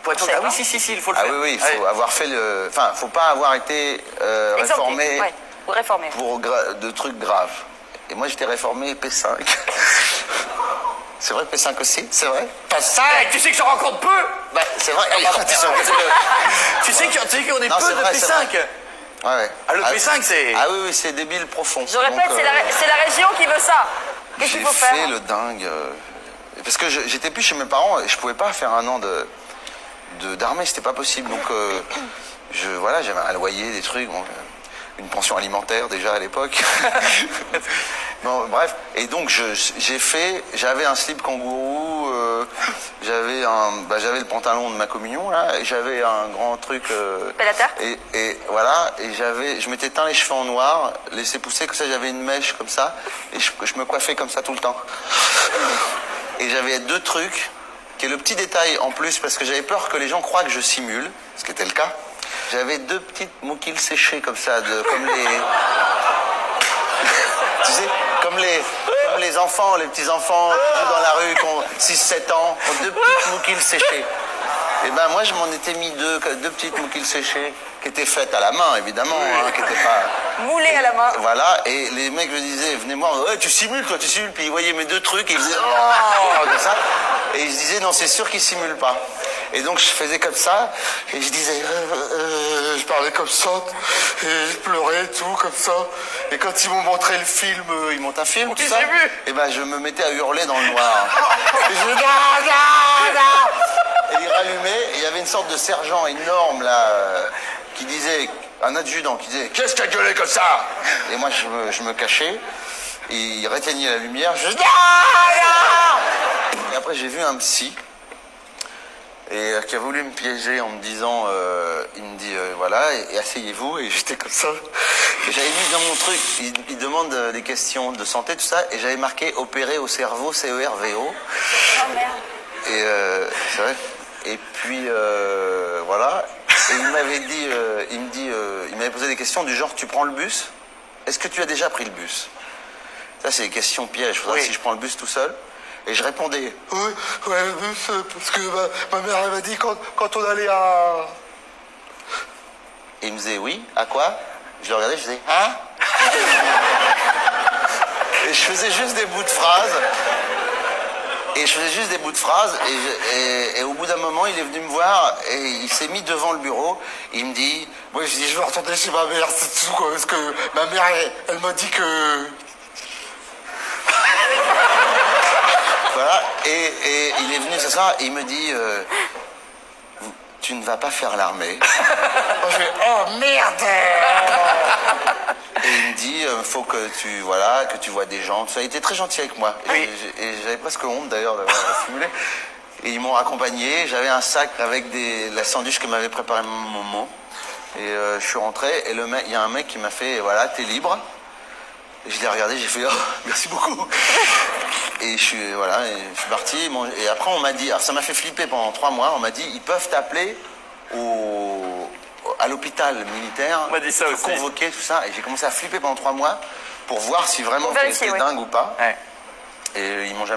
Pour être ah oui, si, il faut le Ah faire. oui, il faut avoir fait le... Enfin, faut pas avoir été réformé ou réformé. pour de trucs graves. Et moi, j'étais réformé P5. C'est vrai P5 aussi? C'est vrai? P5! Tu sais que j'en rencontre peu. Bah, c'est vrai. Tu sais qu'on est Non, peu c'est de vrai, P5. c'est vrai. Ouais. Ah, le P5, c'est... Ah oui, c'est débile profond. Je répète, c'est la région qui veut ça. Qu'est-ce qu'il faut faire? J'ai fait le dingue. Parce que j'étais plus chez mes parents et je pouvais pas faire un an d'armée, c'était pas possible. Donc, voilà, j'avais un loyer, des trucs, bon, une pension alimentaire déjà à l'époque. Bon, bref, et donc j'avais un slip kangourou, j'avais le pantalon de ma communion là, et j'avais un grand truc. Pélateur. Et voilà, et je m'étais teint les cheveux en noir, laissé pousser, comme ça j'avais une mèche comme ça, et je me coiffais comme ça tout le temps. Et j'avais 2 trucs, qui est le petit détail en plus, parce que j'avais peur que les gens croient que je simule, ce qui était le cas. J'avais 2 petites mouquilles séchées comme ça, comme les... Tu sais, comme les enfants, les petits-enfants qui jouent dans la rue, qui ont 6-7 ans, ont 2 petites mouquilles séchées. Et ben moi, je m'en étais mis 2 petites mouquilles séchées, qui étaient faites à la main, évidemment, hein, qui n'étaient pas... Moulées à la main. Voilà, et les mecs me disaient, venez voir, ouais, tu simules, toi, tu simules. Puis ils voyaient mes 2 trucs, et ils faisaient, oh, comme ça. Et ils se disaient, non, c'est sûr qu'ils simulent pas. Et donc je faisais comme ça, et je disais, je parlais comme ça, et je pleurais et tout, comme ça. Et quand ils m'ont montré le film, ils montent un film, tout ça, et ben je me mettais à hurler dans le noir. Et je disais, et ils rallumaient, et il y avait une sorte de sergent énorme là, qui disait, un adjudant qui disait, qu'est-ce que t'as gueulé comme ça? Et moi je me cachais, et il réteignait la lumière, je disais, et après j'ai vu un psy, et qui a voulu me piéger en me disant, il me dit, voilà, et asseyez-vous, et j'étais comme ça. Et j'avais mis dans mon truc, il demande des questions de santé, tout ça, et j'avais marqué opéré au cerveau, CERVO. Oh merde. Et c'est vrai. Et puis, voilà. Et il m'avait dit, il m'avait posé des questions du genre, tu prends le bus? Est-ce que tu as déjà pris le bus? Ça, c'est des questions pièges. Faudrait si je prends le bus tout seul. Et je répondais, oui, le bus, parce que ma mère, elle m'a dit quand on allait à... Et il me disait, oui, à quoi? Je le regardais, je disais, hein? Et je faisais juste des bouts de phrases. Et au bout d'un moment, il est venu me voir et il s'est mis devant le bureau. Il me dit, moi je dis, je vais retourner chez ma mère, c'est tout, quoi, parce que ma mère, elle m'a dit que... Voilà, et il est venu ce soir et il me dit, tu ne vas pas faire l'armée. Je fais, oh merde! Et il me dit, faut que tu vois des gens. Ça a été très gentil avec moi. Oui. Et j'avais presque honte d'ailleurs d'avoir simulé. Et ils m'ont accompagné. J'avais un sac avec la sandwich que m'avait préparé mon maman. Et je suis rentré et il y a un mec qui m'a fait, voilà, t'es libre. Et je l'ai regardé, j'ai fait, oh, merci beaucoup. Et je suis parti. Et après, on m'a dit, alors ça m'a fait flipper pendant 3 mois, on m'a dit, ils peuvent t'appeler à l'hôpital militaire, on m'a dit ça aussi. Convoquer, tout ça. Et j'ai commencé à flipper pendant 3 mois pour voir si vraiment j'étais dingue ou pas. Ouais. Et ils m'ont jamais